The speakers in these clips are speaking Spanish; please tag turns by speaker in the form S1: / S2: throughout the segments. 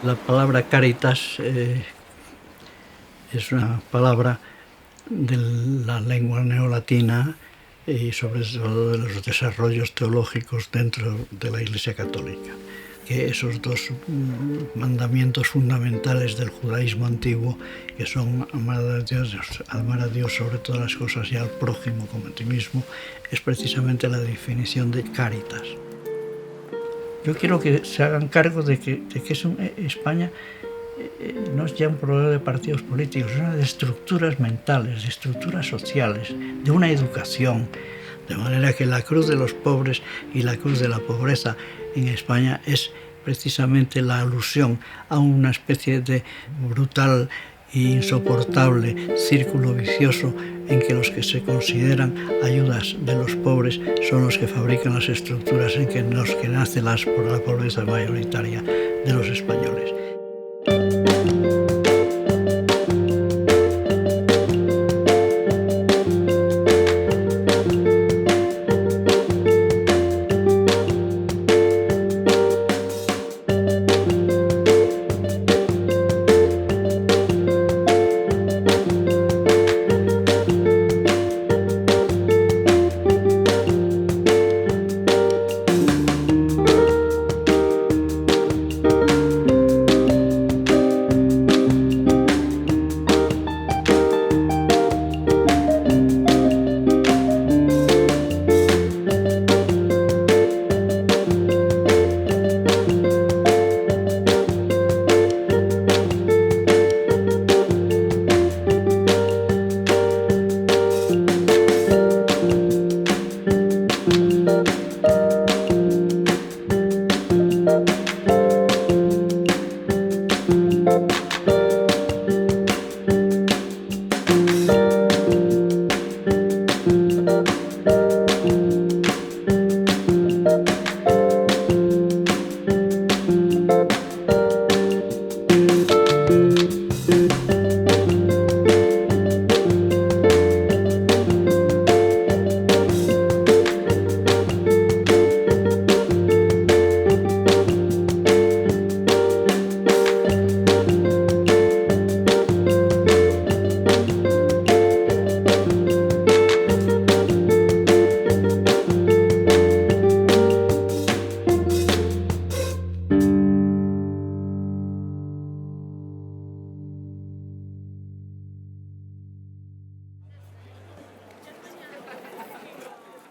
S1: La palabra Cáritas es una palabra de la lengua neolatina y sobre todo de los desarrollos teológicos dentro de la Iglesia Católica. Que esos dos mandamientos fundamentales del judaísmo antiguo, que son amar a Dios sobre todas las cosas y al prójimo como a ti mismo, es precisamente la definición de Cáritas. Yo quiero que se hagan cargo de que España no es ya un problema de partidos políticos, es una de estructuras mentales, de estructuras sociales, de una educación. De manera que la cruz de los pobres y la cruz de la pobreza en España es precisamente la alusión a una especie de brutal e insoportable círculo vicioso en que los que se consideran ayudas de los pobres son los que fabrican las estructuras en los que nace la pobreza mayoritaria de los españoles.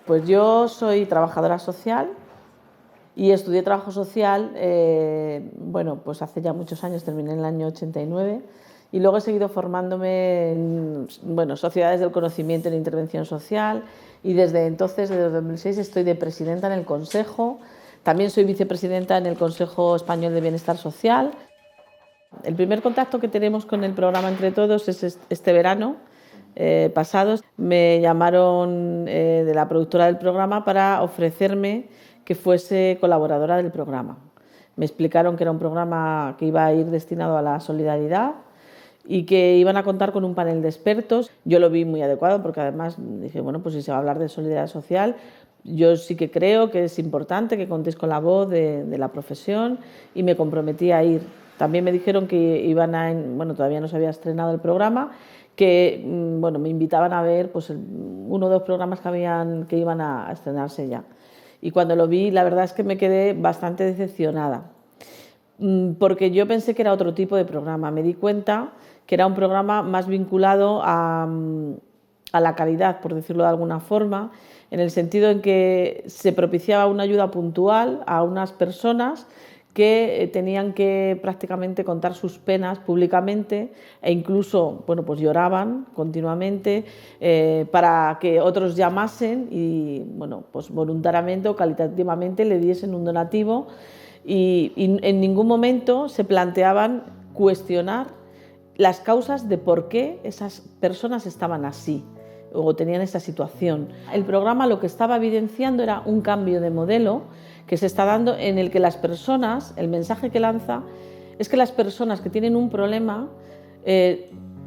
S2: Pues yo soy trabajadora social y estudié trabajo social, pues hace ya muchos años, terminé en el año 89 y luego he seguido formándome en sociedades del conocimiento en intervención social y desde entonces, desde 2006, estoy de presidenta en el Consejo, también soy vicepresidenta en el Consejo Español de Bienestar Social. El primer contacto que tenemos con el programa Entre Todos es este verano pasado. Me llamaron de la productora del programa para ofrecerme que fuese colaboradora del programa. Me explicaron que era un programa que iba a ir destinado a la solidaridad y que iban a contar con un panel de expertos. Yo lo vi muy adecuado porque además dije, pues si se va a hablar de solidaridad social, yo sí que creo que es importante que contéis con la voz de la profesión y me comprometí a ir. También me dijeron que todavía no se había estrenado el programa, que me invitaban a ver uno o dos programas que iban a estrenarse ya. Y cuando lo vi, la verdad es que me quedé bastante decepcionada, porque yo pensé que era otro tipo de programa. Me di cuenta que era un programa más vinculado a la caridad, por decirlo de alguna forma, en el sentido en que se propiciaba una ayuda puntual a unas personas que tenían que prácticamente contar sus penas públicamente e incluso lloraban continuamente para que otros llamasen y voluntariamente o calitativamente le diesen un donativo y en ningún momento se planteaban cuestionar las causas de por qué esas personas estaban así o tenían esa situación. El programa lo que estaba evidenciando era un cambio de modelo que se está dando en el que las personas, el mensaje que lanza es que las personas que tienen un problema,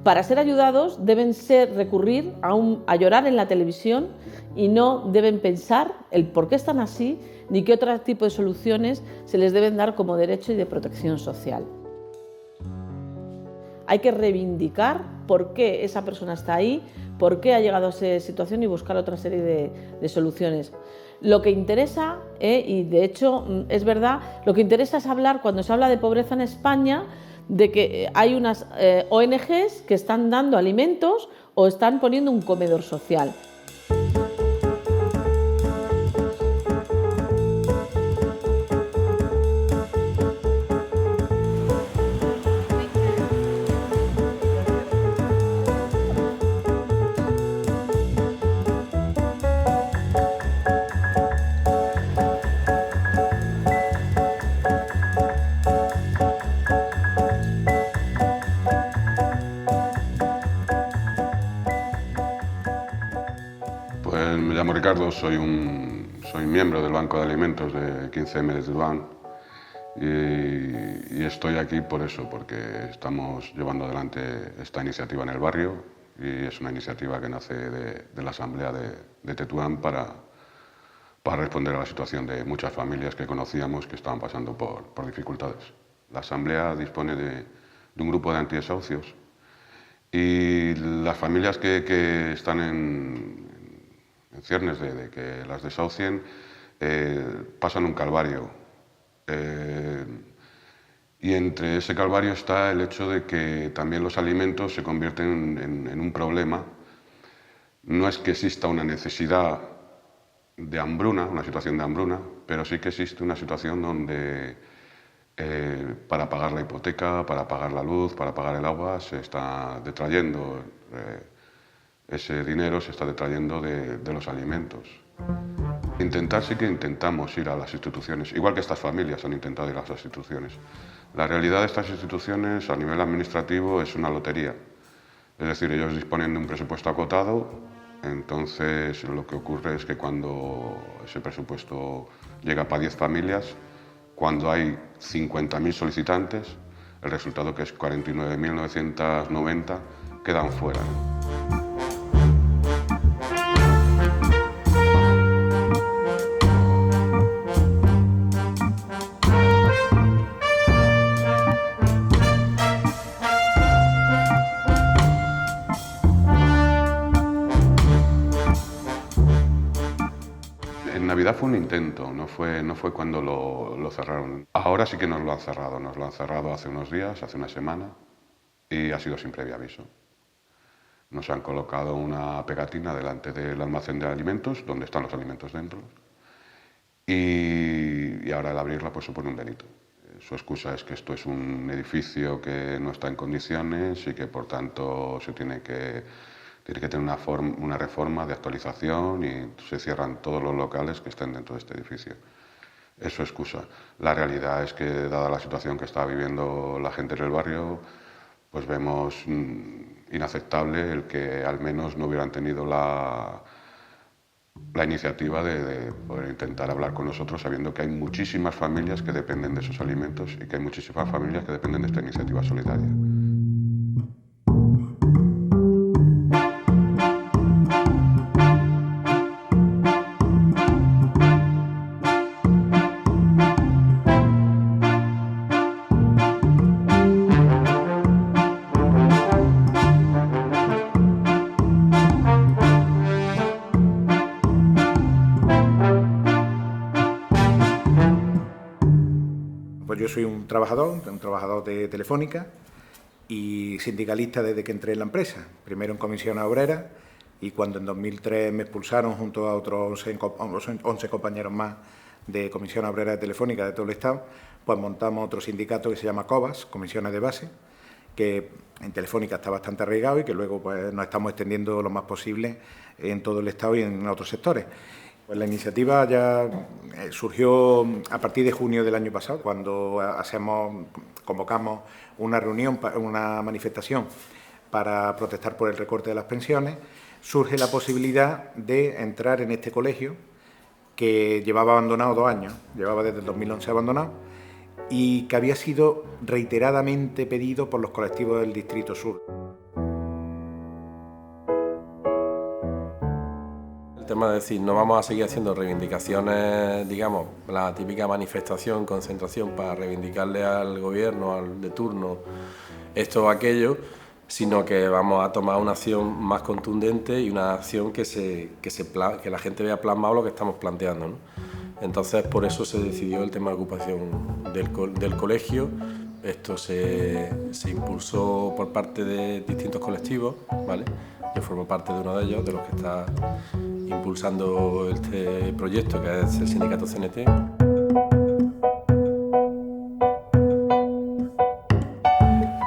S2: para ser ayudados deben recurrir a llorar en la televisión y no deben pensar el por qué están así ni qué otro tipo de soluciones se les deben dar como derecho y de protección social. Hay que reivindicar por qué esa persona está ahí, por qué ha llegado a esa situación y buscar otra serie de soluciones. Lo que interesa, y de hecho es verdad, lo que interesa es hablar, cuando se habla de pobreza en España, de que hay unas ONGs que están dando alimentos o están poniendo un comedor social.
S3: Pues me llamo Ricardo, soy miembro del Banco de Alimentos de 15M de Tetuán y estoy aquí por eso, porque estamos llevando adelante esta iniciativa en el barrio y es una iniciativa que nace de la Asamblea de Tetuán para responder a la situación de muchas familias que conocíamos que estaban pasando por dificultades. La Asamblea dispone de un grupo de antidesahucios y las familias que están en ciernes de que las desahucien pasan un calvario. Y entre ese calvario está el hecho de que también los alimentos se convierten en un problema. No es que exista una necesidad de hambruna, una situación de hambruna, pero sí que existe una situación donde para pagar la hipoteca, para pagar la luz, para pagar el agua, se está detrayendo ese dinero, se está detrayendo de los alimentos. Intentar sí que intentamos ir a las instituciones, igual que estas familias han intentado ir a las instituciones. La realidad de estas instituciones a nivel administrativo es una lotería. Es decir, ellos disponen de un presupuesto acotado, entonces lo que ocurre es que cuando ese presupuesto llega para 10 familias, cuando hay 50.000 solicitantes, el resultado, que es 49.990, quedan fuera. En Navidad fue un intento, no fue cuando lo cerraron. Ahora sí que nos lo han cerrado hace unos días, hace una semana, y ha sido sin previo aviso. Nos han colocado una pegatina delante del almacén de alimentos, donde están los alimentos dentro, y ahora al abrirla pues supone un delito. Su excusa es que esto es un edificio que no está en condiciones y que por tanto se tiene que tener una reforma de actualización y se cierran todos los locales que estén dentro de este edificio. Es su excusa. La realidad es que, dada la situación que está viviendo la gente en el barrio, pues vemos inaceptable el que al menos no hubieran tenido la iniciativa de poder intentar hablar con nosotros, sabiendo que hay muchísimas familias que dependen de esos alimentos y que hay muchísimas familias que dependen de esta iniciativa solidaria.
S4: Pues yo soy un trabajador de Telefónica y sindicalista desde que entré en la empresa. Primero en comisión obrera y cuando en 2003 me expulsaron junto a otros 11 compañeros más de comisión obrera de Telefónica de todo el Estado, pues montamos otro sindicato que se llama COBAS, Comisiones de Base, que en Telefónica está bastante arraigado y que luego pues nos estamos extendiendo lo más posible en todo el Estado y en otros sectores. Pues la iniciativa ya surgió a partir de junio del año pasado, cuando convocamos una reunión, una manifestación para protestar por el recorte de las pensiones. Surge la posibilidad de entrar en este colegio que llevaba abandonado 2 años, llevaba desde el 2011 abandonado y que había sido reiteradamente pedido por los colectivos del Distrito Sur.
S5: El tema de decir, no vamos a seguir haciendo reivindicaciones, digamos, la típica manifestación, concentración para reivindicarle al gobierno, al de turno, esto o aquello, sino que vamos a tomar una acción más contundente y una acción que la gente vea plasmado lo que estamos planteando, ¿no? Entonces, por eso se decidió el tema de ocupación del colegio. Esto se impulsó por parte de distintos colectivos, ¿vale? Yo formo parte de uno de ellos, de los que está impulsando este proyecto, que es el sindicato CNT.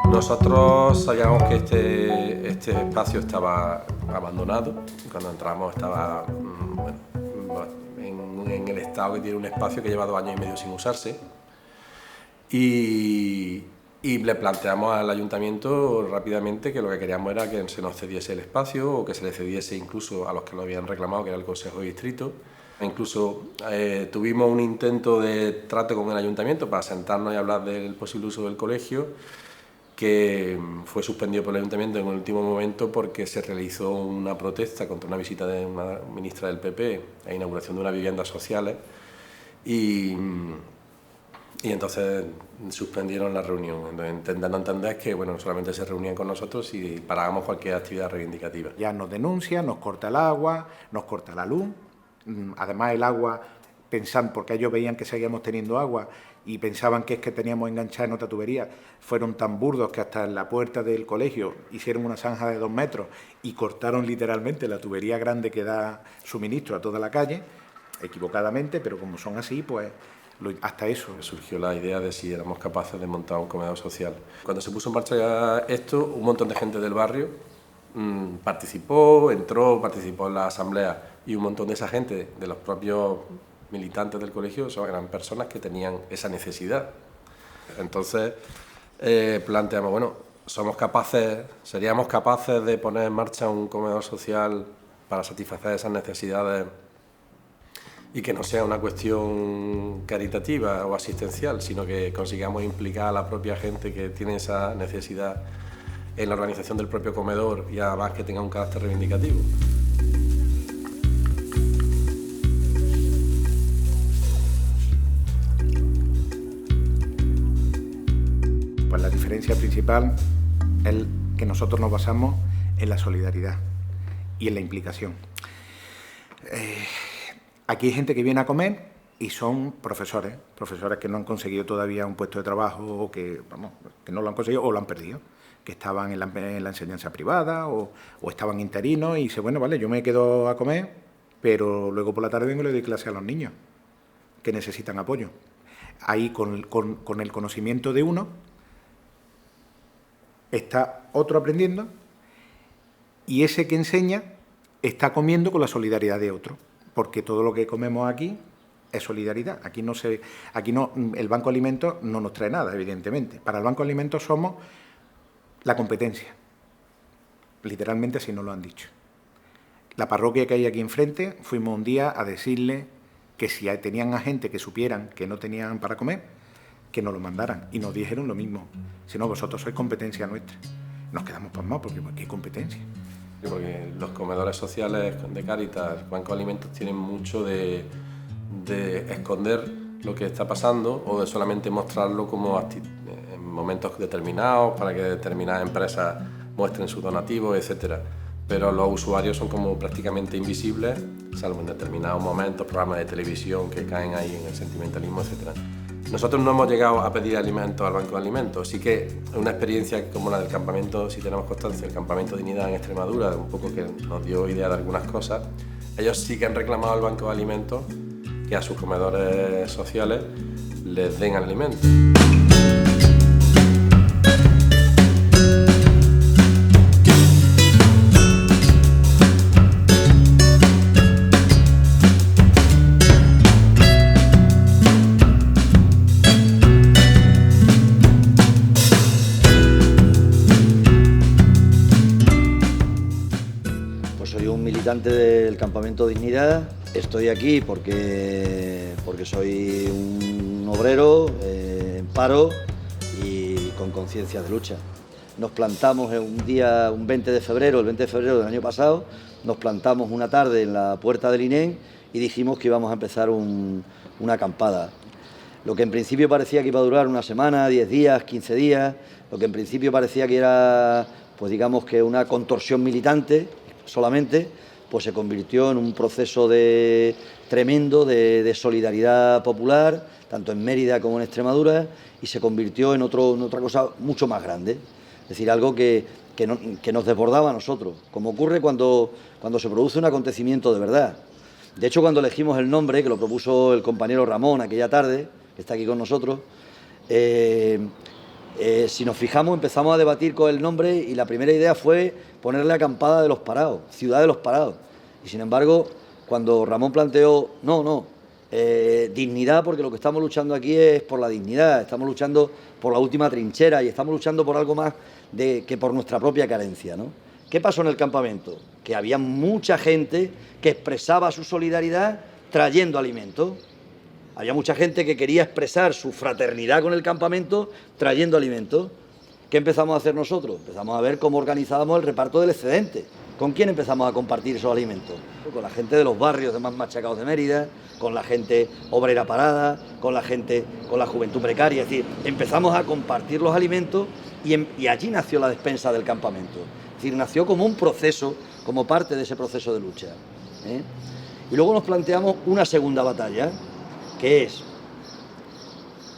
S5: Nosotros sabíamos que este espacio estaba abandonado. Cuando entramos estaba en el estado que tiene un espacio que lleva 2 años y medio sin usarse. Y le planteamos al ayuntamiento rápidamente que lo que queríamos era que se nos cediese el espacio o que se le cediese incluso a los que lo habían reclamado, que era el Consejo de Distrito. Incluso tuvimos un intento de trato con el ayuntamiento para sentarnos y hablar del posible uso del colegio, que fue suspendido por el ayuntamiento en el último momento porque se realizó una protesta contra una visita de una ministra del PP a inauguración de unas viviendas sociales y entonces suspendieron la reunión, intentando entender que no solamente se reunían con nosotros y parábamos cualquier actividad reivindicativa.
S4: Ya nos denuncian, nos corta el agua, nos corta la luz, además el agua, porque ellos veían que seguíamos teniendo agua y pensaban que es que teníamos enganchada en otra tubería, fueron tan burdos que hasta en la puerta del colegio hicieron una zanja de 2 metros y cortaron literalmente la tubería grande que da suministro a toda la calle, equivocadamente, pero como son así, pues hasta eso.
S5: Surgió la idea de si éramos capaces de montar un comedor social. Cuando se puso en marcha esto, un montón de gente del barrio participó en la asamblea y un montón de esa gente, de los propios militantes del colegio, eran personas que tenían esa necesidad. Entonces planteamos, seríamos capaces de poner en marcha un comedor social para satisfacer esas necesidades y que no sea una cuestión caritativa o asistencial, sino que consigamos implicar a la propia gente que tiene esa necesidad en la organización del propio comedor y además que tenga un carácter reivindicativo.
S4: Pues la diferencia principal es que nosotros nos basamos en la solidaridad y en la implicación. Aquí hay gente que viene a comer y son profesores que no han conseguido todavía un puesto de trabajo o que no lo han conseguido o lo han perdido, que estaban en la enseñanza privada o estaban interinos y dice, yo me quedo a comer, pero luego por la tarde vengo y le doy clase a los niños que necesitan apoyo. Ahí con el conocimiento de uno está otro aprendiendo y ese que enseña está comiendo con la solidaridad de otro, porque todo lo que comemos aquí es solidaridad. Aquí no, el Banco de Alimentos no nos trae nada, evidentemente. Para el Banco de Alimentos somos la competencia, literalmente así nos lo han dicho. La parroquia que hay aquí enfrente, fuimos un día a decirle que si tenían a gente que supieran que no tenían para comer, que nos lo mandaran, y nos dijeron lo mismo. Si no, vosotros sois competencia nuestra. Nos quedamos pasmados porque ¿qué competencia?
S5: Porque los comedores sociales de Cáritas, el Banco de Alimentos, tienen mucho de esconder lo que está pasando o de solamente mostrarlo como en momentos determinados para que determinadas empresas muestren sus donativos, etcétera. Pero los usuarios son como prácticamente invisibles, salvo en determinados momentos, programas de televisión que caen ahí en el sentimentalismo, etcétera. Nosotros no hemos llegado a pedir alimentos al Banco de Alimentos, sí que es una experiencia como la del campamento, si tenemos constancia, el campamento Dignidad en Extremadura, un poco que nos dio idea de algunas cosas. Ellos sí que han reclamado al Banco de Alimentos que a sus comedores sociales les den alimentos.
S6: Del campamento Dignidad. Estoy aquí porque soy un obrero en paro y con conciencia de lucha. Nos plantamos un 20 de febrero, el 20 de febrero del año pasado, nos plantamos una tarde en la puerta del INEM y dijimos que íbamos a empezar una acampada. Lo que en principio parecía que iba a durar una semana, 10 días, 15 días, lo que en principio parecía que era, pues digamos que una contorsión militante solamente, pues se convirtió en un proceso tremendo de solidaridad popular, tanto en Mérida como en Extremadura, y se convirtió en otra cosa mucho más grande. Es decir, algo que nos desbordaba a nosotros, como ocurre cuando se produce un acontecimiento de verdad. De hecho, cuando elegimos el nombre, que lo propuso el compañero Ramón aquella tarde, que está aquí con nosotros, si nos fijamos, empezamos a debatir con el nombre y la primera idea fue ponerle Acampada de los Parados, Ciudad de los Parados. Y sin embargo, cuando Ramón planteó, dignidad, porque lo que estamos luchando aquí es por la dignidad, estamos luchando por la última trinchera y estamos luchando por algo más que por nuestra propia carencia, ¿no? ¿Qué pasó en el campamento? Que había mucha gente que expresaba su solidaridad trayendo alimentos. Había mucha gente que quería expresar su fraternidad con el campamento trayendo alimentos. ¿Qué empezamos a hacer nosotros? Empezamos a ver cómo organizábamos el reparto del excedente. ¿Con quién empezamos a compartir esos alimentos? Con la gente de los barrios de más machacados de Mérida, con la gente obrera parada, con la juventud precaria. Es decir, empezamos a compartir los alimentos y allí nació la despensa del campamento. Es decir, nació como un proceso, como parte de ese proceso de lucha, ¿eh? Y luego nos planteamos una segunda batalla, que es,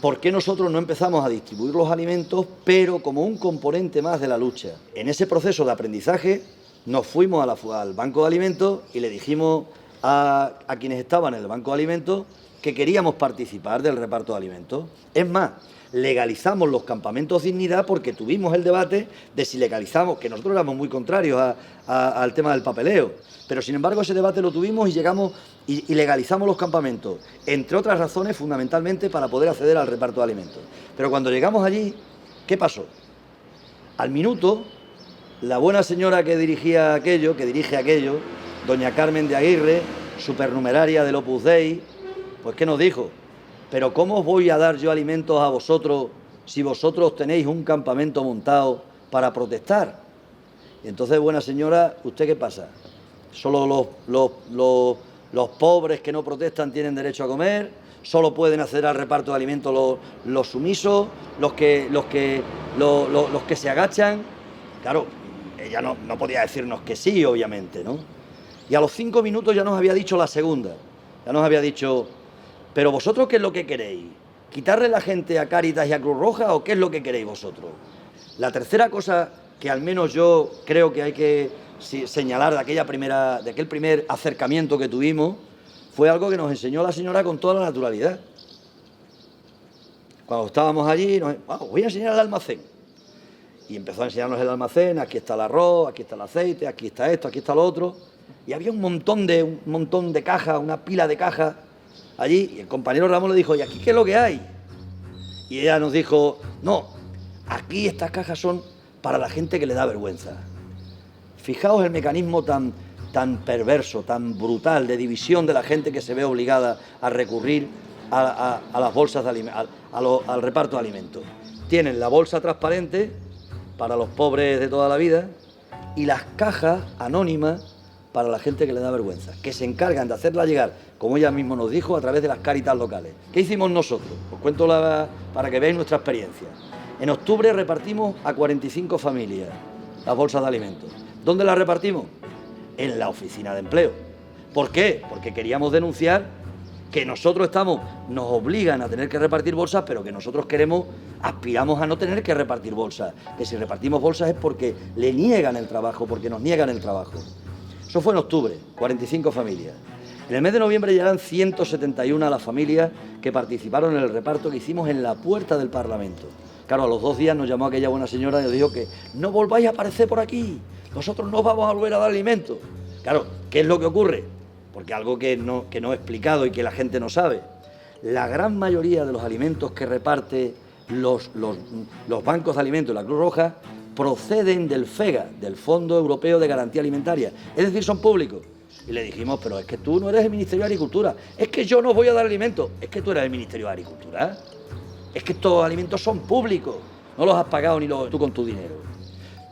S6: ¿por qué nosotros no empezamos a distribuir los alimentos, pero como un componente más de la lucha? En ese proceso de aprendizaje nos fuimos al banco de alimentos y le dijimos a quienes estaban en el banco de alimentos que queríamos participar del reparto de alimentos. Es más, legalizamos los campamentos Dignidad porque tuvimos el debate de si legalizamos, que nosotros éramos muy contrarios al tema del papeleo, pero sin embargo ese debate lo tuvimos y llegamos y legalizamos los campamentos, entre otras razones, fundamentalmente para poder acceder al reparto de alimentos. Pero cuando llegamos allí, ¿qué pasó? Al minuto, la buena señora que dirige aquello, doña Carmen de Aguirre, supernumeraria del Opus Dei, pues ¿qué nos dijo? Pero ¿cómo os voy a dar yo alimentos a vosotros si vosotros tenéis un campamento montado para protestar? Y entonces, buena señora, ¿usted qué pasa? ¿Solo los pobres que no protestan tienen derecho a comer? ¿Solo pueden acceder al reparto de alimentos los sumisos, los que se agachan? Claro, ella no podía decirnos que sí, obviamente, ¿no? Y a los 5 minutos ya nos había dicho la segunda. Ya nos había dicho, ¿pero vosotros qué es lo que queréis? ¿Quitarle la gente a Cáritas y a Cruz Roja o qué es lo que queréis vosotros? La tercera cosa que al menos yo creo que hay que señalar de aquel primer acercamiento que tuvimos fue algo que nos enseñó la señora con toda la naturalidad. Cuando estábamos allí, os voy a enseñar el almacén. Y empezó a enseñarnos el almacén, aquí está el arroz, aquí está el aceite, aquí está esto, aquí está lo otro. Y había un montón de cajas, una pila de cajas allí. Y el compañero Ramón le dijo, ¿y aquí qué es lo que hay? Y ella nos dijo, no, aquí estas cajas son para la gente que le da vergüenza. Fijaos el mecanismo tan perverso, tan brutal de división de la gente que se ve obligada a recurrir a las bolsas de alimentos, al reparto de alimentos. Tienen la bolsa transparente para los pobres de toda la vida y las cajas anónimas para la gente que le da vergüenza, que se encargan de hacerla llegar, como ella misma nos dijo, a través de las Cáritas locales. ¿Qué hicimos nosotros? Os cuento para que veáis nuestra experiencia. En octubre repartimos a 45 familias las bolsas de alimentos. ¿Dónde las repartimos? En la oficina de empleo. ¿Por qué? Porque queríamos denunciar que nos obligan a tener que repartir bolsas, pero que nosotros aspiramos a no tener que repartir bolsas. Que si repartimos bolsas es porque le niegan el trabajo, porque nos niegan el trabajo. Eso fue en octubre, 45 familias. En el mes de noviembre ya eran 171 las familias que participaron en el reparto que hicimos en la puerta del Parlamento. Claro, a los 2 días nos llamó aquella buena señora y nos dijo que no volváis a aparecer por aquí, nosotros no vamos a volver a dar alimentos. Claro, ¿qué es lo que ocurre? Porque algo que no he explicado y que la gente no sabe. La gran mayoría de los alimentos que reparte los bancos de alimentos de la Cruz Roja proceden del FEGA, del Fondo Europeo de Garantía Alimentaria. Es decir, son públicos. Y le dijimos, pero es que tú no eres el Ministerio de Agricultura. Es que yo no voy a dar alimentos. Es que tú eres el Ministerio de Agricultura. Es que estos alimentos son públicos. No los has pagado ni tú con tu dinero.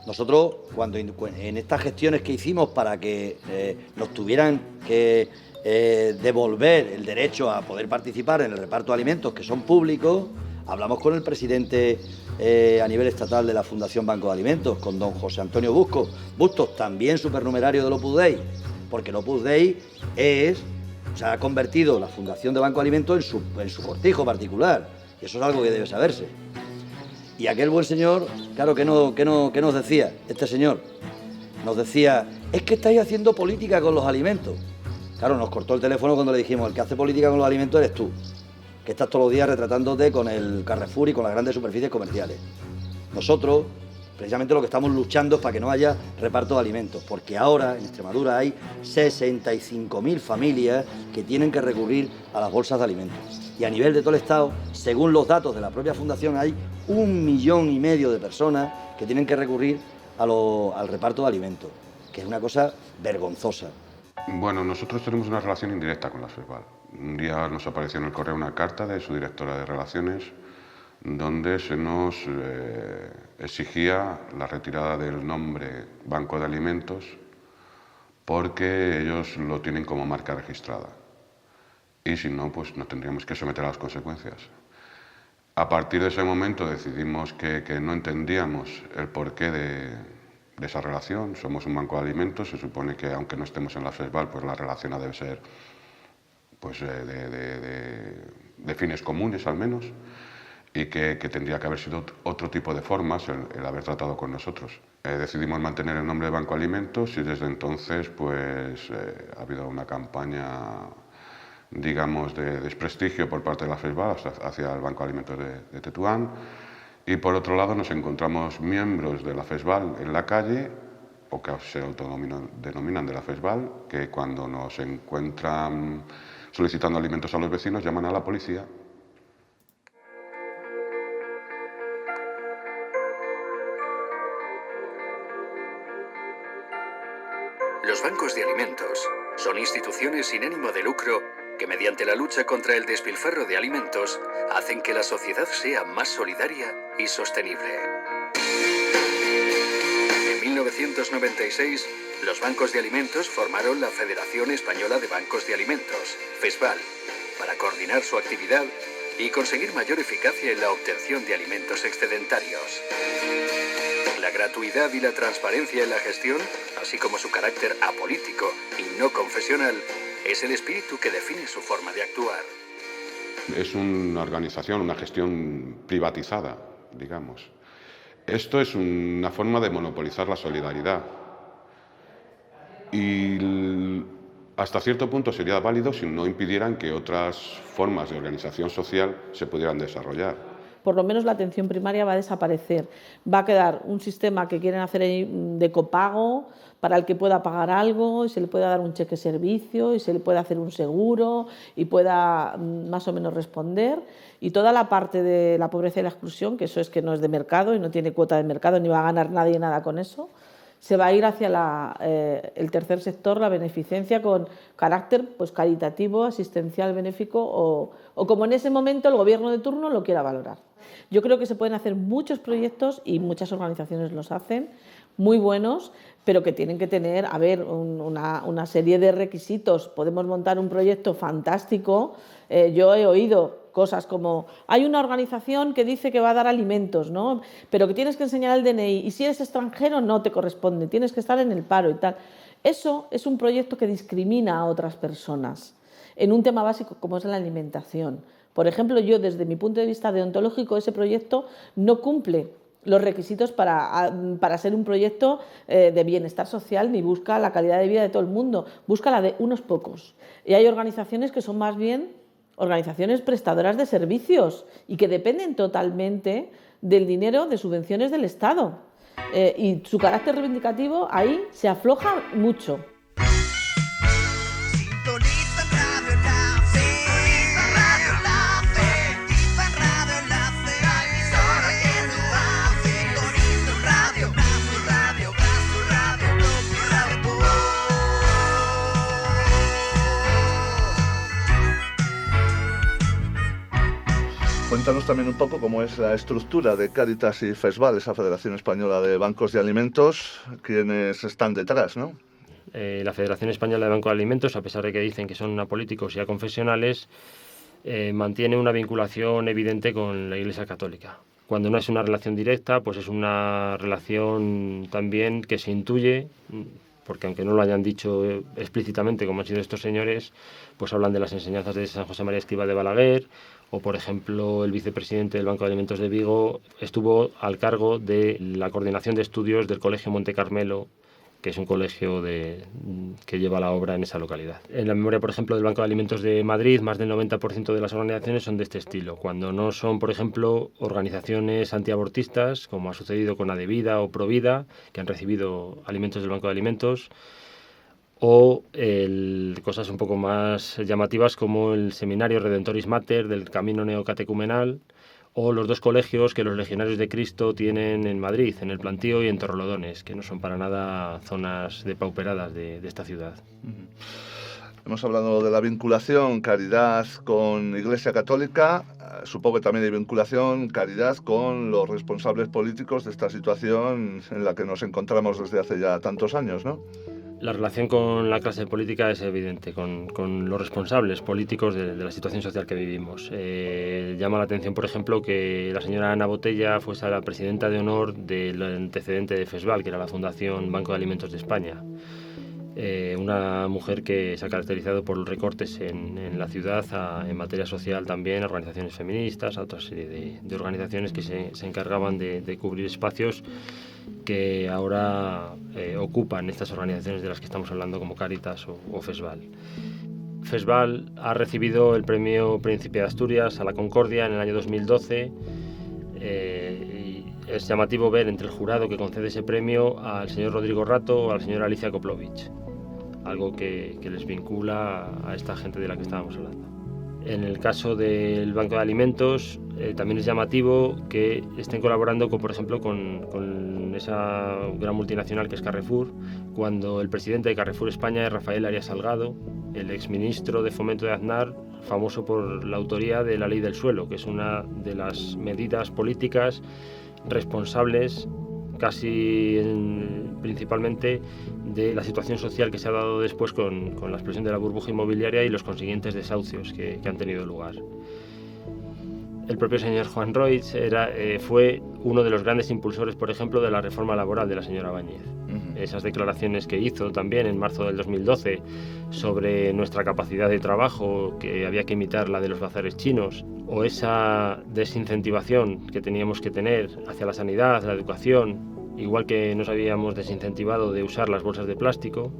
S6: Nosotros, cuando en estas gestiones que hicimos para que nos tuvieran que devolver el derecho a poder participar en el reparto de alimentos que son públicos, hablamos con el presidente a nivel estatal de la Fundación Banco de Alimentos, con don José Antonio Bustos, también supernumerario del Opus Dei, porque el Opus Dei se ha convertido la Fundación de Banco de Alimentos en su cortijo particular, y eso es algo que debe saberse. Y aquel buen señor, claro, ¿qué nos decía este señor? Nos decía, es que estáis haciendo política con los alimentos. Claro, nos cortó el teléfono cuando le dijimos, el que hace política con los alimentos eres tú, que estás todos los días retratándote con el Carrefour y con las grandes superficies comerciales. Nosotros, precisamente lo que estamos luchando es para que no haya reparto de alimentos, porque ahora en Extremadura hay 65.000 familias que tienen que recurrir a las bolsas de alimentos. Y a nivel de todo el Estado, según los datos de la propia Fundación, hay 1,5 millones de personas que tienen que recurrir al reparto de alimentos, que es una cosa vergonzosa.
S3: Bueno, nosotros tenemos una relación indirecta con la FESVAL. Un día nos apareció en el correo una carta de su directora de Relaciones donde se nos exigía la retirada del nombre Banco de Alimentos porque ellos lo tienen como marca registrada. Y si no, pues nos tendríamos que someter a las consecuencias. A partir de ese momento decidimos que no entendíamos el porqué de esa relación. Somos un banco de alimentos, se supone que aunque no estemos en la FESVAL, pues la relación debe ser pues, de fines comunes al menos, y que tendría que haber sido otro tipo de formas el haber tratado con nosotros. Decidimos mantener el nombre de Banco Alimentos y desde entonces pues, ha habido una campaña, digamos, de desprestigio por parte de la FESVAL hacia el Banco de Alimentos de Tetuán. Y por otro lado nos encontramos miembros de la FESVAL en la calle, o que se autodenominan de la FESVAL, que cuando nos encuentran solicitando alimentos a los vecinos llaman a la policía.
S7: Los bancos de alimentos son instituciones sin ánimo de lucro que mediante la lucha contra el despilfarro de alimentos hacen que la sociedad sea más solidaria y sostenible. En 1996, los bancos de alimentos formaron la Federación Española de Bancos de Alimentos, FESVAL, para coordinar su actividad y conseguir mayor eficacia en la obtención de alimentos excedentarios. La gratuidad y la transparencia en la gestión, así como su carácter apolítico y no confesional, es el espíritu que define su forma de actuar.
S3: Es una organización, una gestión privatizada, digamos. Esto es una forma de monopolizar la solidaridad. Y hasta cierto punto sería válido si no impidieran que otras formas de organización social se pudieran desarrollar.
S2: Por lo menos la atención primaria va a desaparecer. Va a quedar un sistema que quieren hacer de copago para el que pueda pagar algo y se le pueda dar un cheque servicio y se le pueda hacer un seguro y pueda más o menos responder. Y toda la parte de la pobreza y la exclusión, que eso es que no es de mercado y no tiene cuota de mercado ni va a ganar nadie nada con eso, se va a ir hacia el tercer sector, la beneficencia, con carácter pues, caritativo, asistencial, benéfico o como en ese momento el gobierno de turno lo quiera valorar. Yo creo que se pueden hacer muchos proyectos y muchas organizaciones los hacen, muy buenos, pero que tienen que tener, a ver, una serie de requisitos. Podemos montar un proyecto fantástico. Yo he oído cosas como, hay una organización que dice que va a dar alimentos, ¿no? Pero que tienes que enseñar el DNI y si eres extranjero no te corresponde, tienes que estar en el paro y tal. Eso es un proyecto que discrimina a otras personas en un tema básico como es la alimentación. Por ejemplo, yo desde mi punto de vista deontológico ese proyecto no cumple los requisitos para ser un proyecto de bienestar social ni busca la calidad de vida de todo el mundo, busca la de unos pocos. Y hay organizaciones que son más bien organizaciones prestadoras de servicios y que dependen totalmente del dinero de subvenciones del Estado. Y su carácter reivindicativo ahí se afloja mucho.
S8: Cuéntanos también un poco cómo es la estructura de Cáritas y FESVAL, esa Federación Española de Bancos de Alimentos, quienes están detrás, ¿no?
S9: la Federación Española de Banco de Alimentos, a pesar de que dicen que son apolíticos y aconfesionales, mantiene una vinculación evidente con la Iglesia Católica. Cuando no es una relación directa, pues es una relación también que se intuye, porque aunque no lo hayan dicho explícitamente como han sido estos señores, pues hablan de las enseñanzas de San José María Escrivá de Balaguer, o por ejemplo el vicepresidente del Banco de Alimentos de Vigo estuvo al cargo de la coordinación de estudios del Colegio Monte Carmelo, que es un colegio que lleva la obra en esa localidad. En la memoria, por ejemplo, del Banco de Alimentos de Madrid, más del 90% de las organizaciones son de este estilo. Cuando no son, por ejemplo, organizaciones antiabortistas, como ha sucedido con Adevida o Provida, que han recibido alimentos del Banco de Alimentos, o cosas un poco más llamativas como el Seminario Redentoris Mater del Camino Neocatecumenal, o los dos colegios que los Legionarios de Cristo tienen en Madrid, en el Plantío y en Torrelodones, que no son para nada zonas depauperadas de esta ciudad.
S8: Hemos hablado de la vinculación, caridad con Iglesia Católica. Supongo que también hay vinculación, caridad con los responsables políticos de esta situación en la que nos encontramos desde hace ya tantos años, ¿no?
S9: La relación con la clase política es evidente, con los responsables políticos de la situación social que vivimos. Llama la atención, por ejemplo, que la señora Ana Botella fuese la presidenta de honor del antecedente de FESVAL, que era la Fundación Banco de Alimentos de España. Una mujer que se ha caracterizado por los recortes en la ciudad, en materia social también, organizaciones feministas, a otra serie de organizaciones que se encargaban de cubrir espacios que ahora ocupan estas organizaciones de las que estamos hablando, como Cáritas o FESVAL. FESVAL ha recibido el premio Príncipe de Asturias a la Concordia en el año 2012 y es llamativo ver entre el jurado que concede ese premio al señor Rodrigo Rato o a la señora Alicia Koplovich, algo que les vincula a esta gente de la que estábamos hablando. En el caso del Banco de Alimentos, también es llamativo que estén colaborando, por ejemplo, con esa gran multinacional que es Carrefour, cuando el presidente de Carrefour España es Rafael Arias Salgado, el exministro de Fomento de Aznar, famoso por la autoría de la Ley del Suelo, que es una de las medidas políticas responsables principalmente de la situación social que se ha dado después con la explosión de la burbuja inmobiliaria y los consiguientes desahucios que han tenido lugar. El propio señor Juan Roig fue uno de los grandes impulsores, por ejemplo, de la reforma laboral de la señora Báñez. Esas declaraciones que hizo también en marzo del 2012 sobre nuestra capacidad de trabajo, que había que imitar la de los bazares chinos, o esa desincentivación que teníamos que tener hacia la sanidad, la educación, igual que nos habíamos desincentivado de usar las bolsas de plástico.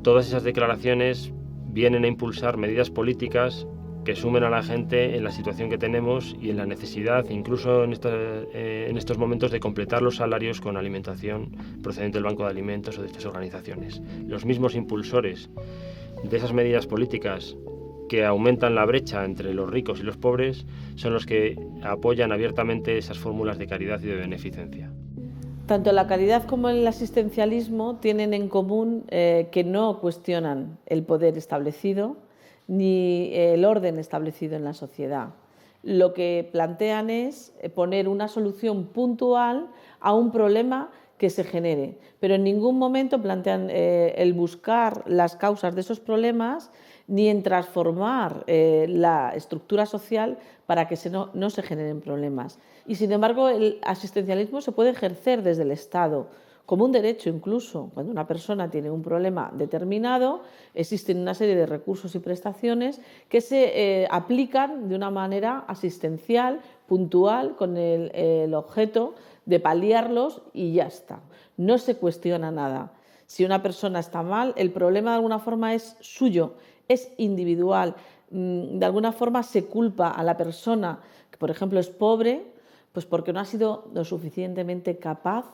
S9: Todas esas declaraciones vienen a impulsar medidas políticas que sumen a la gente en la situación que tenemos y en la necesidad, incluso en estos momentos, de completar los salarios con alimentación procedente del Banco de Alimentos o de estas organizaciones. Los mismos impulsores de esas medidas políticas que aumentan la brecha entre los ricos y los pobres son los que apoyan abiertamente esas fórmulas de caridad y de beneficencia.
S2: Tanto la caridad como el asistencialismo tienen en común que no cuestionan el poder establecido ni el orden establecido en la sociedad. Lo que plantean es poner una solución puntual a un problema que se genere, pero en ningún momento plantean el buscar las causas de esos problemas ni en transformar la estructura social para que no se generen problemas. Y sin embargo, el asistencialismo se puede ejercer desde el Estado, como un derecho incluso. Cuando una persona tiene un problema determinado, existen una serie de recursos y prestaciones que se aplican de una manera asistencial, puntual, con el objeto de paliarlos y ya está. No se cuestiona nada. Si una persona está mal, el problema de alguna forma es suyo, es individual. De alguna forma se culpa a la persona que, por ejemplo, es pobre, pues porque no ha sido lo suficientemente capaz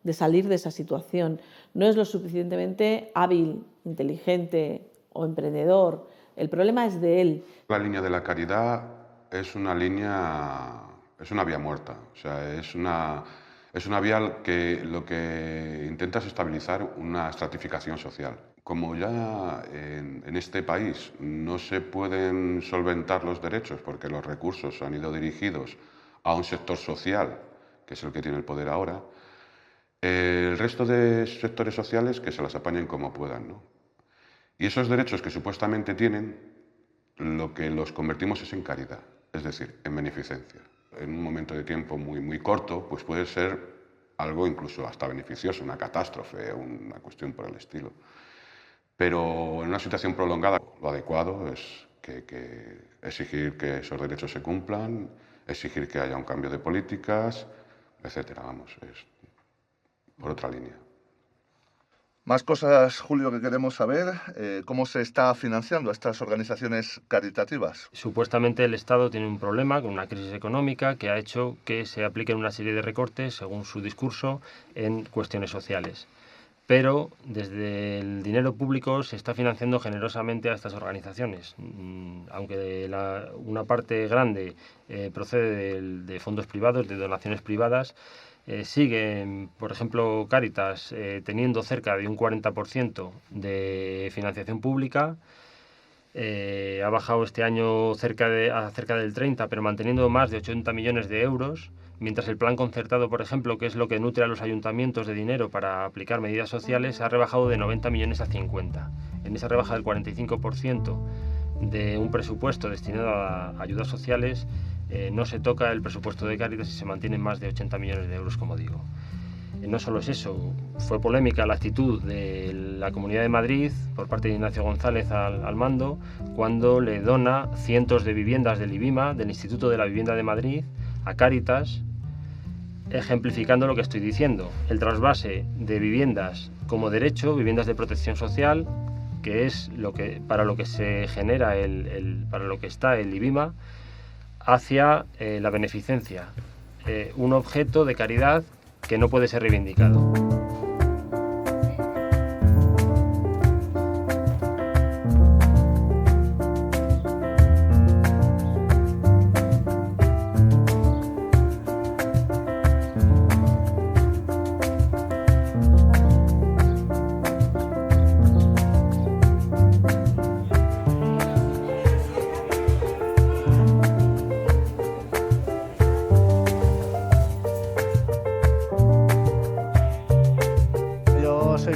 S2: de salir de esa situación, no es lo suficientemente hábil, inteligente o emprendedor. El problema es de él.
S3: La línea de la caridad es una vía muerta, o sea, es una vía que lo que intenta es estabilizar una estratificación social. Como ya en este país no se pueden solventar los derechos porque los recursos han ido dirigidos a un sector social, que es el que tiene el poder ahora, El resto de sectores sociales que se las apañen como puedan, ¿no? Y esos derechos que supuestamente tienen, lo que los convertimos es en caridad, es decir, en beneficencia. En un momento de tiempo muy corto, pues puede ser algo incluso hasta beneficioso, una catástrofe, una cuestión por el estilo. Pero en una situación prolongada, lo adecuado es que exigir que esos derechos se cumplan, exigir que haya un cambio de políticas, etcétera. Vamos, es por otra línea.
S8: Más cosas, Julio, que queremos saber. ¿Cómo se está financiando a estas organizaciones caritativas?
S9: Supuestamente el Estado tiene un problema con una crisis económica que ha hecho que se apliquen una serie de recortes, según su discurso, en cuestiones sociales. Pero desde el dinero público se está financiando generosamente a estas organizaciones, aunque una parte grande procede de fondos privados, de donaciones privadas. Sigue, por ejemplo, Cáritas teniendo cerca de un 40% de financiación pública. Ha bajado este año a cerca del 30%, pero manteniendo más de 80 millones de euros, mientras el plan concertado, por ejemplo, que es lo que nutre a los ayuntamientos de dinero para aplicar medidas sociales, ha rebajado de 90 millones a 50. En esa rebaja del 45% de un presupuesto destinado a ayudas sociales, no se toca el presupuesto de Cáritas y se mantienen más de 80 millones de euros, como digo. No solo es eso, fue polémica la actitud de la Comunidad de Madrid por parte de Ignacio González al mando, cuando le dona cientos de viviendas del IBIMA, del Instituto de la Vivienda de Madrid, a Cáritas, ejemplificando lo que estoy diciendo, el trasvase de viviendas como derecho, viviendas de protección social, que es para lo que se genera para lo que está el IBIMA, hacia la beneficencia, un objeto de caridad que no puede ser reivindicado.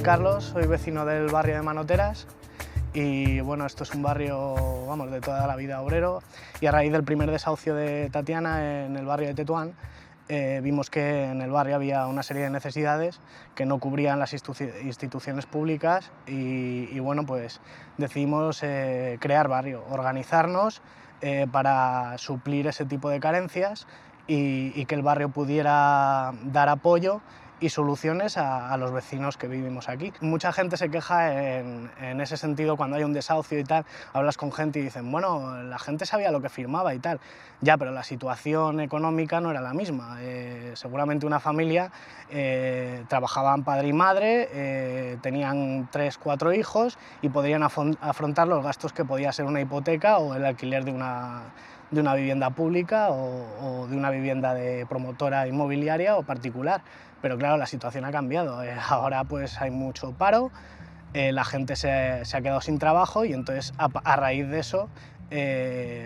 S10: Carlos, soy vecino del barrio de Manoteras y bueno, esto es un barrio, vamos, de toda la vida obrero, y a raíz del primer desahucio de Tatiana en el barrio de Tetuán, vimos que en el barrio había una serie de necesidades que no cubrían las instituciones públicas y bueno, pues decidimos crear barrio, organizarnos para suplir ese tipo de carencias y que el barrio pudiera dar apoyo y soluciones a los vecinos que vivimos aquí. Mucha gente se queja en ese sentido cuando hay un desahucio y tal, hablas con gente y dicen, bueno, la gente sabía lo que firmaba y tal. Ya, pero la situación económica no era la misma. Seguramente una familia trabajaban padre y madre, tenían 3 o 4 hijos y podrían afrontar los gastos que podía ser una hipoteca o el alquiler de una vivienda pública o de una vivienda de promotora inmobiliaria o particular. Pero claro, la situación ha cambiado. Ahora pues hay mucho paro, la gente se ha quedado sin trabajo y entonces a raíz de eso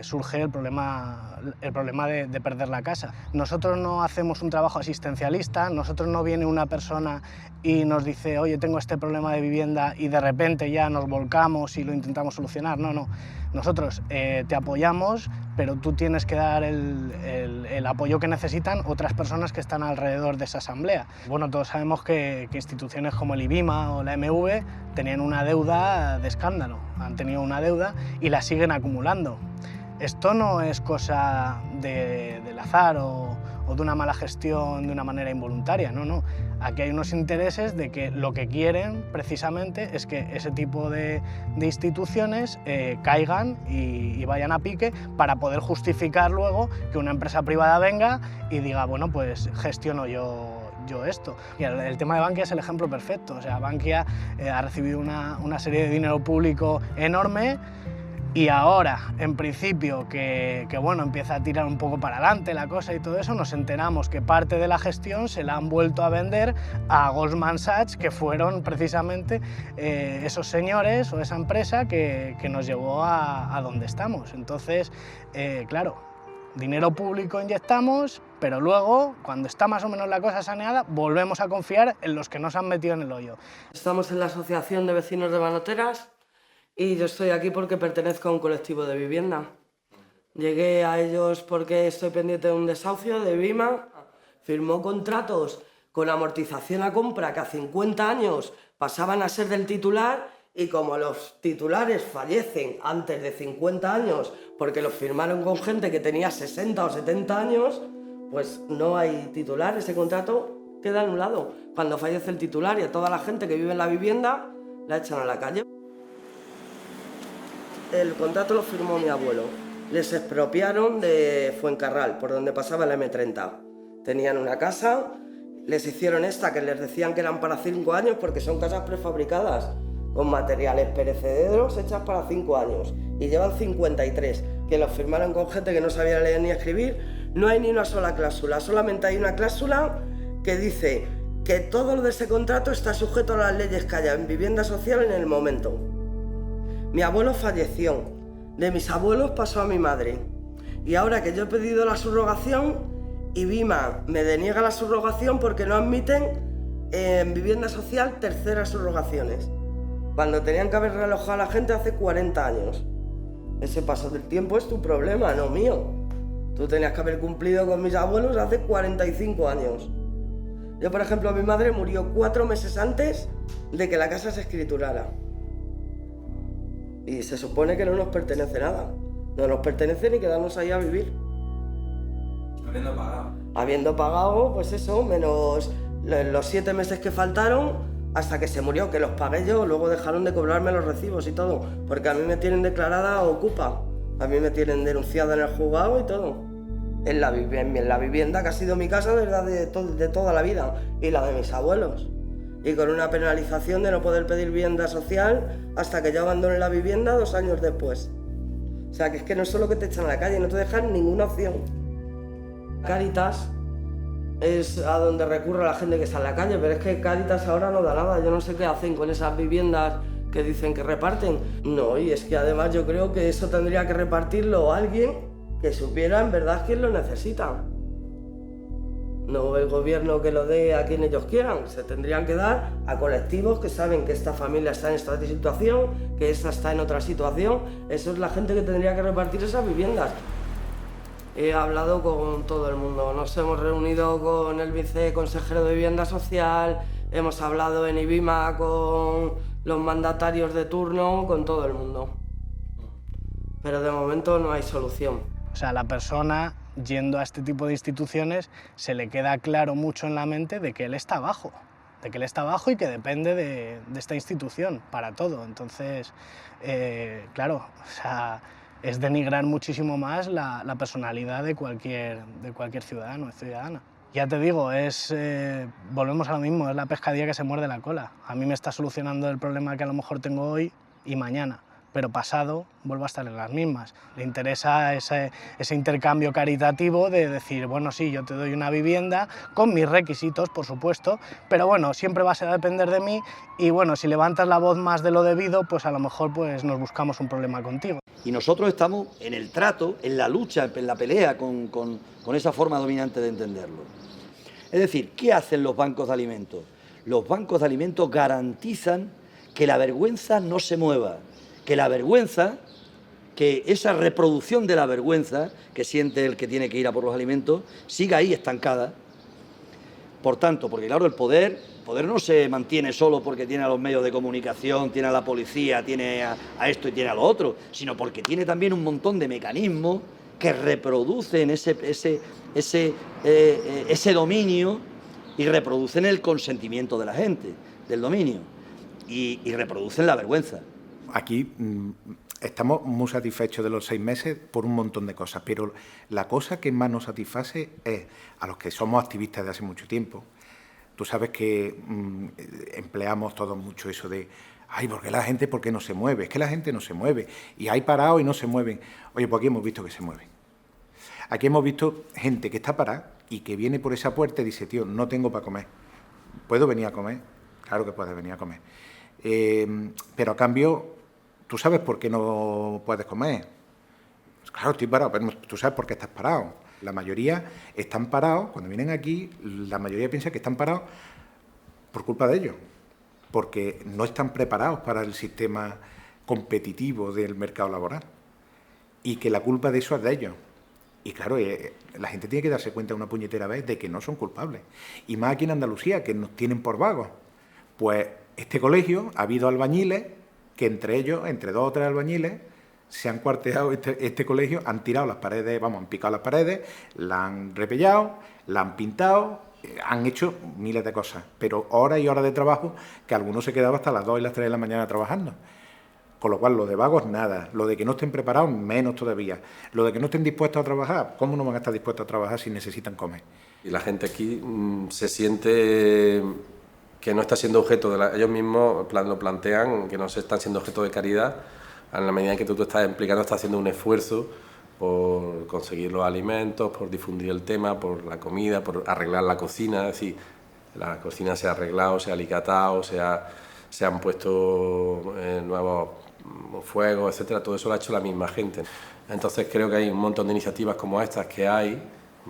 S10: surge el problema de perder la casa. Nosotros no hacemos un trabajo asistencialista, nosotros no viene una persona y nos dice, oye, tengo este problema de vivienda y de repente ya nos volcamos y lo intentamos solucionar. No, no. Nosotros te apoyamos, pero tú tienes que dar el apoyo que necesitan otras personas que están alrededor de esa asamblea. Bueno, todos sabemos que instituciones como el IBIMA o la MV tenían una deuda de escándalo, han tenido una deuda y la siguen acumulando. Esto no es cosa del azar o de una mala gestión de una manera involuntaria, no, no. Aquí hay unos intereses de que lo que quieren precisamente es que ese tipo de instituciones caigan y vayan a pique para poder justificar luego que una empresa privada venga y diga, bueno, pues gestiono yo esto. Y el tema de Bankia es el ejemplo perfecto. O sea, Bankia ha recibido una serie de dinero público enorme y ahora, en principio, que bueno, empieza a tirar un poco para adelante la cosa y todo eso, nos enteramos que parte de la gestión se la han vuelto a vender a Goldman Sachs, que fueron precisamente esos señores o esa empresa que nos llevó a donde estamos. Entonces, claro, dinero público inyectamos, pero luego, cuando está más o menos la cosa saneada, volvemos a confiar en los que nos han metido en el hoyo.
S11: Estamos en la Asociación de Vecinos de Manoteras y yo estoy aquí porque pertenezco a un colectivo de vivienda. Llegué a ellos porque estoy pendiente de un desahucio de Vima, firmó contratos con amortización a compra que a 50 años pasaban a ser del titular, y como los titulares fallecen antes de 50 años porque los firmaron con gente que tenía 60 o 70 años, pues no hay titular, ese contrato queda anulado. Cuando fallece el titular y a toda la gente que vive en la vivienda la echan a la calle. El contrato lo firmó mi abuelo. Les expropiaron de Fuencarral, por donde pasaba el M30. Tenían una casa, les hicieron esta que les decían que eran para 5 años porque son casas prefabricadas con materiales perecederos hechas para 5 años y llevan 53, que los firmaron con gente que no sabía leer ni escribir. No hay ni una sola cláusula, solamente hay una cláusula que dice que todo lo de ese contrato está sujeto a las leyes que haya en vivienda social en el momento. Mi abuelo falleció, de mis abuelos pasó a mi madre, y ahora que yo he pedido la subrogación y Vima me deniega la subrogación porque no admiten en vivienda social terceras subrogaciones, cuando tenían que haber relojado a la gente hace 40 años. Ese paso del tiempo es tu problema, no mío. Tú tenías que haber cumplido con mis abuelos hace 45 años. Yo, por ejemplo, mi madre murió 4 meses antes de que la casa se escriturara. Y se supone que no nos pertenece nada. No nos pertenece ni quedarnos ahí a vivir.
S12: Habiendo pagado.
S11: Habiendo pagado, pues eso, menos los 7 meses que faltaron hasta que se murió, que los pagué yo. Luego dejaron de cobrarme los recibos y todo, porque a mí me tienen declarada ocupa. A mí me tienen denunciada en el juzgado y todo. En la vivienda que ha sido mi casa de toda la vida, y la de mis abuelos. Y con una penalización de no poder pedir vivienda social hasta que yo abandone la vivienda 2 años después. O sea, que es que no es solo que te echan a la calle, no te dejan ninguna opción. Cáritas es a donde recurre la gente que está en la calle, pero es que Cáritas ahora no da nada. Yo no sé qué hacen con esas viviendas que dicen que reparten. No, y es que además yo creo que eso tendría que repartirlo alguien que supiera en verdad quién lo necesita. No el gobierno que lo dé a quien ellos quieran. Se tendrían que dar a colectivos que saben que esta familia está en esta situación, que esta está en otra situación. Eso es la gente que tendría que repartir esas viviendas. He hablado con todo el mundo. Nos hemos reunido con el viceconsejero de Vivienda Social, hemos hablado en IBIMA con los mandatarios de turno, con todo el mundo. Pero de momento no hay solución.
S10: O sea, la persona yendo a este tipo de instituciones se le queda claro mucho en la mente de que él está abajo, y que depende de esta institución para todo. Entonces, claro, o sea, es denigrar muchísimo más la personalidad de cualquier ciudadano o ciudadana. Ya te digo, volvemos a lo mismo, es la pescadilla que se muerde la cola. A mí me está solucionando el problema que a lo mejor tengo hoy y mañana, pero pasado vuelvo a estar en las mismas. Le interesa ese intercambio caritativo de decir, bueno, sí, yo te doy una vivienda con mis requisitos, por supuesto, pero bueno, siempre vas a depender de mí y bueno, si levantas la voz más de lo debido, pues a lo mejor pues nos buscamos un problema contigo.
S6: Y nosotros estamos en el trato, en la lucha, en la pelea con esa forma dominante de entenderlo. Es decir, ¿qué hacen los bancos de alimentos? Los bancos de alimentos garantizan que la vergüenza no se mueva, que la vergüenza, que esa reproducción de la vergüenza que siente el que tiene que ir a por los alimentos, siga ahí estancada. Por tanto, porque claro, el poder no se mantiene solo porque tiene a los medios de comunicación, tiene a la policía, tiene a esto y tiene a lo otro, sino porque tiene también un montón de mecanismos que reproducen ese dominio y reproducen el consentimiento de la gente, del dominio, y reproducen la vergüenza.
S4: Aquí estamos muy satisfechos de los 6 meses por un montón de cosas, pero la cosa que más nos satisface es a los que somos activistas de hace mucho tiempo. Tú sabes que empleamos todos mucho eso de ay, ¿por qué la gente no se mueve? Es que la gente no se mueve y hay parados y no se mueven. Oye, pues aquí hemos visto que se mueven. Aquí hemos visto gente que está parada y que viene por esa puerta y dice, tío, no tengo para comer. ¿Puedo venir a comer? Claro que puedes venir a comer. Pero a cambio, ¿tú sabes por qué no puedes comer? Claro, estoy parado, pero tú sabes por qué estás parado. La mayoría están parados, cuando vienen aquí, la mayoría piensa que están parados por culpa de ellos, porque no están preparados para el sistema competitivo del mercado laboral y que la culpa de eso es de ellos. Y claro, la gente tiene que darse cuenta una puñetera vez de que no son culpables. Y más aquí en Andalucía, que nos tienen por vagos. Pues este colegio ha habido albañiles que entre ellos, entre 2 o 3 albañiles, se han cuarteado este colegio, han tirado las paredes, han picado las paredes, la han repellado, la han pintado, han hecho miles de cosas, pero horas y horas de trabajo que algunos se quedaban hasta las 2 y las 3 de la mañana trabajando. Con lo cual, lo de vagos, nada. Lo de que no estén preparados, menos todavía. Lo de que no estén dispuestos a trabajar, ¿cómo no van a estar dispuestos a trabajar si necesitan comer?
S5: Y la gente aquí se siente que no está siendo objeto de ellos mismos lo plantean, que no se están siendo objeto de caridad, en la medida en que tú te estás implicando, estás haciendo un esfuerzo por conseguir los alimentos, por difundir el tema, por la comida, por arreglar la cocina. Es decir, la cocina se ha arreglado, se ha alicatado, se han puesto nuevos fuegos, etcétera. Todo eso lo ha hecho la misma gente. Entonces creo que hay un montón de iniciativas como estas que hay,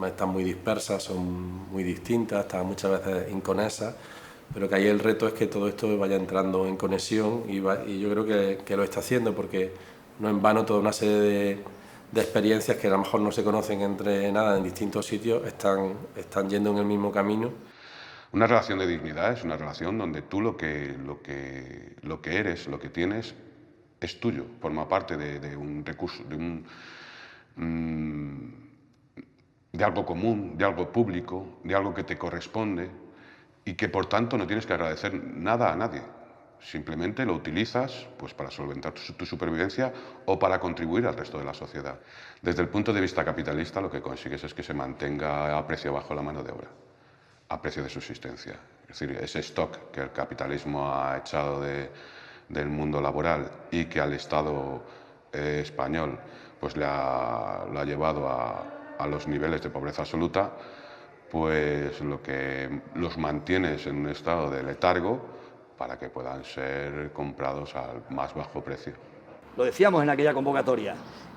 S5: están muy dispersas, son muy distintas, están muchas veces inconexas, pero que ahí el reto es que todo esto vaya entrando en conexión y yo creo que lo está haciendo, porque no en vano toda una serie de experiencias que a lo mejor no se conocen entre nada en distintos sitios están yendo en el mismo camino.
S3: Una relación de dignidad es una relación donde tú lo que eres, lo que tienes, es tuyo, forma parte de un recurso, de algo común, de algo público, de algo que te corresponde y que por tanto no tienes que agradecer nada a nadie. Simplemente lo utilizas pues, para solventar tu supervivencia o para contribuir al resto de la sociedad. Desde el punto de vista capitalista lo que consigues es que se mantenga a precio bajo la mano de obra, a precio de subsistencia. Es decir, ese stock que el capitalismo ha echado del mundo laboral y que al Estado español pues lo ha llevado a los niveles de pobreza absoluta, pues lo que los mantiene en un estado de letargo para que puedan ser comprados al más bajo precio.
S6: Lo decíamos en aquella convocatoria,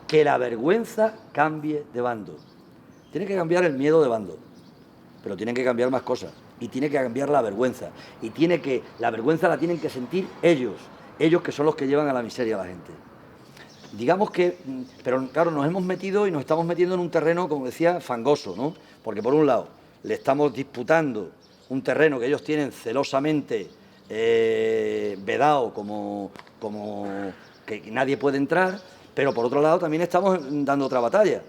S6: que la vergüenza cambie de bando. Tiene que cambiar el miedo de bando, pero tienen que cambiar más cosas. Y tiene que cambiar la vergüenza. Y la vergüenza la tienen que sentir ellos que son los que llevan a la miseria a la gente. Digamos que, pero claro, nos hemos metido y nos estamos metiendo en un terreno, como decía, fangoso, ¿no? Porque por un lado, le estamos disputando un terreno que ellos tienen celosamente vedado como que nadie puede entrar, pero por otro lado también estamos dando otra batalla,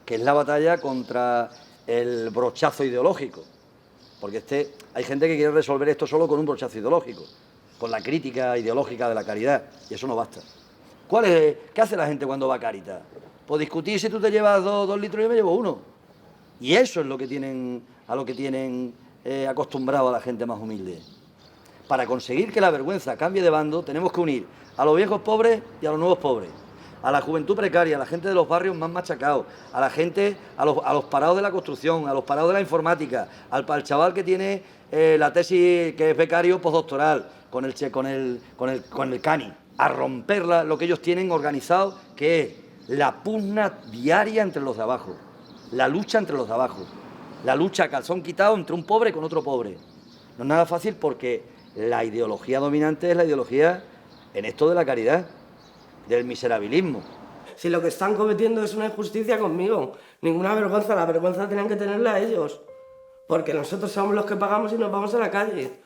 S6: que es la batalla contra el brochazo ideológico, porque hay gente que quiere resolver esto solo con un brochazo ideológico, con la crítica ideológica de la caridad, y eso no basta. ¿Qué hace la gente cuando va a Cáritas? Pues discutir si tú te llevas 2 litros y yo me llevo 1. Y eso es lo que tienen acostumbrado a la gente más humilde. Para conseguir que la vergüenza cambie de bando, tenemos que unir a los viejos pobres y a los nuevos pobres, a la juventud precaria, a la gente de los barrios más machacados, a la gente, a los parados de la construcción, a los parados de la informática, al chaval que tiene la tesis, que es becario postdoctoral, con el CANI, a romper lo que ellos tienen organizado, que es la pugna diaria entre los de abajo, la lucha entre los de abajo, la lucha a calzón quitado entre un pobre con otro pobre. No es nada fácil porque la ideología dominante es la ideología en esto de la caridad, del miserabilismo.
S11: Si lo que están cometiendo es una injusticia conmigo, ninguna vergüenza, la vergüenza tienen que tenerla a ellos, porque nosotros somos los que pagamos y nos vamos a la calle.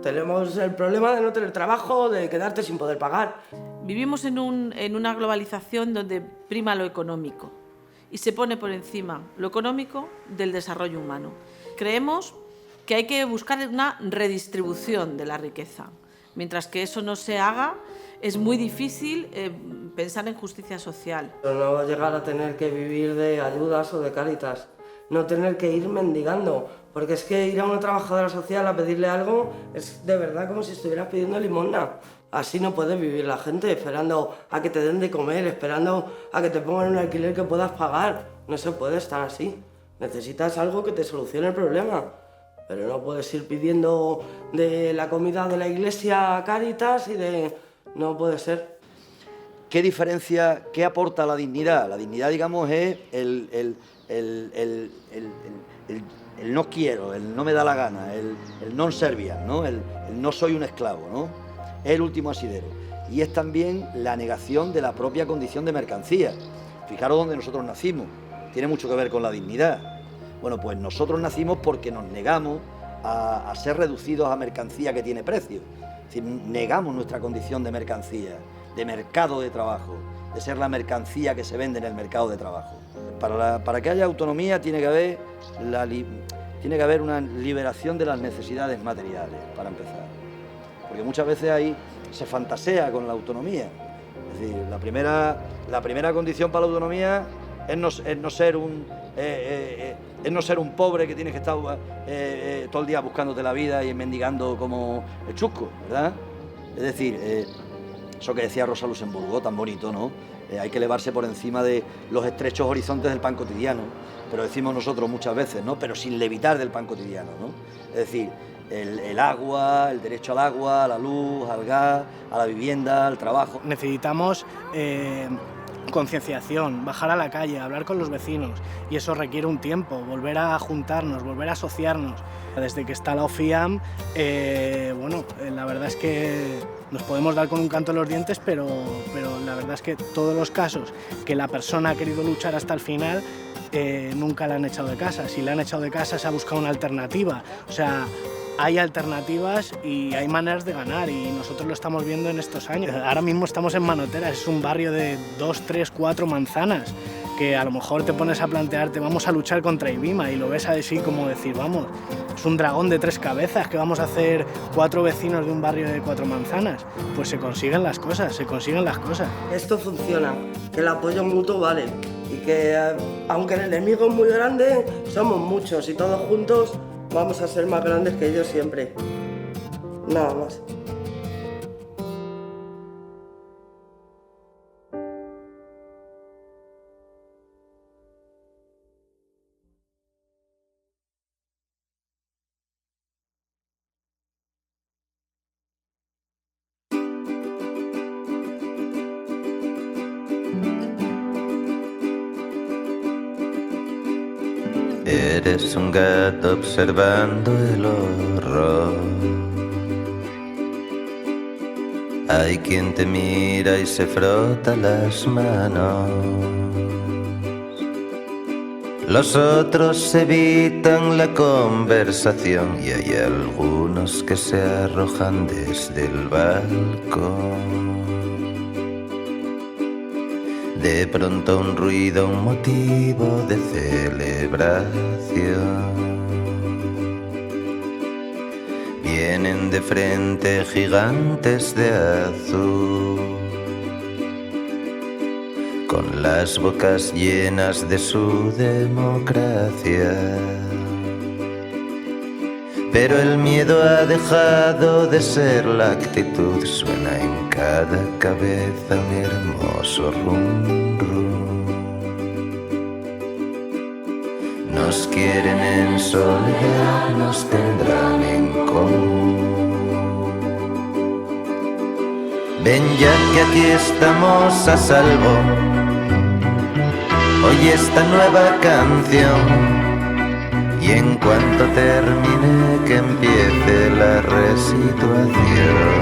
S11: Tenemos el problema de no tener trabajo, de quedarte sin poder pagar.
S2: Vivimos en una globalización donde prima lo económico y se pone por encima lo económico del desarrollo humano. Creemos que hay que buscar una redistribución de la riqueza. Mientras que eso no se haga, es muy difícil pensar en justicia social.
S11: No llegar a tener que vivir de ayudas o de Cáritas, no tener que ir mendigando, porque es que ir a una trabajadora social a pedirle algo es de verdad como si estuvieras pidiendo limosna. Así no puede vivir la gente, esperando a que te den de comer, esperando a que te pongan un alquiler que puedas pagar. No se puede estar así. Necesitas algo que te solucione el problema. Pero no puedes ir pidiendo de la comida de la iglesia a Cáritas y de... No puede ser.
S6: ¿qué diferencia, qué aporta la dignidad? La dignidad, digamos, es el no quiero, el no me da la gana, el non serviam, ¿no? El no soy un esclavo, ¿no? Es el último asidero. Y es también la negación de la propia condición de mercancía. Fijaros dónde nosotros nacimos, tiene mucho que ver con la dignidad. Bueno, pues nosotros nacimos porque nos negamos a ser reducidos a mercancía que tiene precio. Es decir, negamos nuestra condición de mercancía, de mercado de trabajo, de ser la mercancía que se vende en el mercado de trabajo. Para que haya autonomía tiene que haber una liberación de las necesidades materiales, para empezar. Porque muchas veces ahí se fantasea con la autonomía. Es decir, la primera condición para la autonomía es no ser un pobre que tienes que estar todo el día buscándote la vida y mendigando como el chusco, ¿verdad? Es decir, eso que decía Rosa Luxemburgo, tan bonito, ¿no? Hay que elevarse por encima de los estrechos horizontes del pan cotidiano, pero decimos nosotros muchas veces, ¿no? Pero sin levitar del pan cotidiano, ¿no? Es decir, el agua, el derecho al agua, a la luz, al gas, a la vivienda, al trabajo.
S10: Necesitamos concienciación, bajar a la calle, hablar con los vecinos, y eso requiere un tiempo, volver a juntarnos, volver a asociarnos. Desde que está la OFIAM, la verdad es que nos podemos dar con un canto en los dientes, pero la verdad es que todos los casos que la persona ha querido luchar hasta el final, nunca la han echado de casa. Si la han echado de casa, se ha buscado una alternativa. O sea, hay alternativas y hay maneras de ganar, y nosotros lo estamos viendo en estos años. Ahora mismo estamos en Manoteras, es un barrio de 2, 3, 4 manzanas, que a lo mejor te pones a plantearte, vamos a luchar contra Ibima, y lo ves así como decir, vamos, es un dragón de 3 cabezas, que vamos a hacer 4 vecinos de un barrio de 4 manzanas. Pues se consiguen las cosas,
S11: Esto funciona, que el apoyo mutuo vale, y que aunque el enemigo es muy grande, somos muchos y todos juntos vamos a ser más grandes que ellos siempre. Nada más.
S13: Eres un gato observando el horror. Hay quien te mira y se frota las manos. Los otros evitan la conversación y hay algunos que se arrojan desde el balcón. De pronto un ruido, un motivo de celebración. Vienen de frente gigantes de azul, con las bocas llenas de su democracia. Pero el miedo ha dejado de ser la actitud, suena en cada cabeza un hermoso rum rum. Nos quieren en soledad, nos tendrán en común. Ven ya que aquí estamos a salvo, oye esta nueva canción. Y en cuanto termine que empiece la resituación.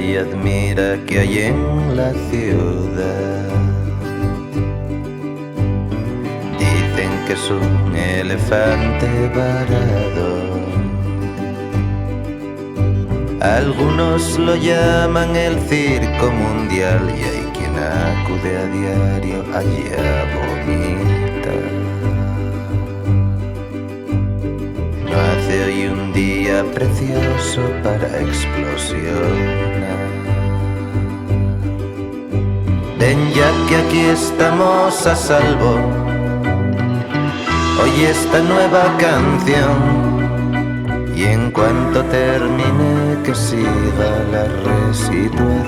S13: Y admira que hay en la ciudad. Dicen que es un elefante varado, Algunos lo llaman el circo mundial y hay quien acude a diario allí a vomitar. No hace hoy un día precioso para explosionar. Ven ya que aquí estamos a salvo. Oye esta nueva canción y en cuanto termine que siga la resituación.